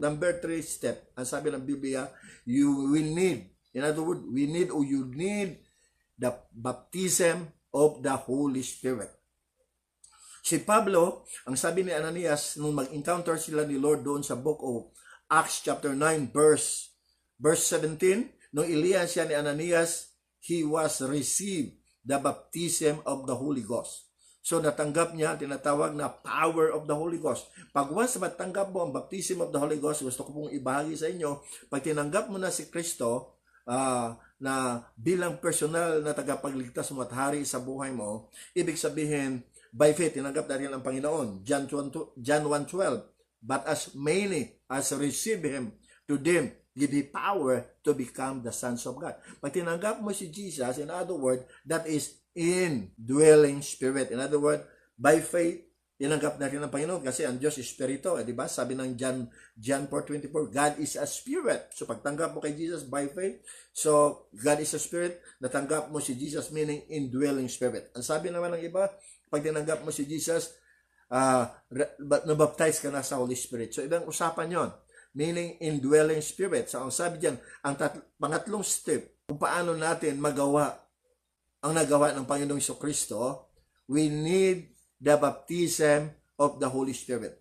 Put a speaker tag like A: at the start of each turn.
A: Number 3 step, ang sabi ng Biblia, you will need, in other words, you need the baptism of the Holy Spirit. Si Pablo, ang sabi ni Ananias, nung mag-encounter sila ni Lord doon sa book of Acts chapter 9, verse 17, nung ilihan siya ni Ananias, he was received the baptism of the Holy Ghost. So natanggap niya ang tinatawag na power of the Holy Ghost. Pag once matanggap mo ang baptism of the Holy Ghost, gusto ko pong ibahagi sa inyo, pag tinanggap mo na si Kristo na bilang personal na tagapagligtas mo at hari sa buhay mo, ibig sabihin, by faith, tinanggap na rin ang Panginoon. John 1:12, but as many as receive Him, to them give He power to become the sons of God. Pag tinanggap mo si Jesus, in other words, that is indwelling spirit. In other words, by faith, tinanggap natin ng Panginoon kasi ang Diyos is Espiritu. Diba? Sabi ng John 4:24, God is a spirit. So pagtanggap mo kay Jesus by faith, so God is a spirit, natanggap mo si Jesus, meaning indwelling spirit. Ang sabi naman ng iba, pag tinanggap mo si Jesus, nabaptize ka na sa Holy Spirit. So ibang usapan yon, meaning indwelling spirit. So ang sabi dyan, ang pangatlong step, kung paano natin magawa ang nagawa ng Panginoong Jesucristo, we need the baptism of the Holy Spirit.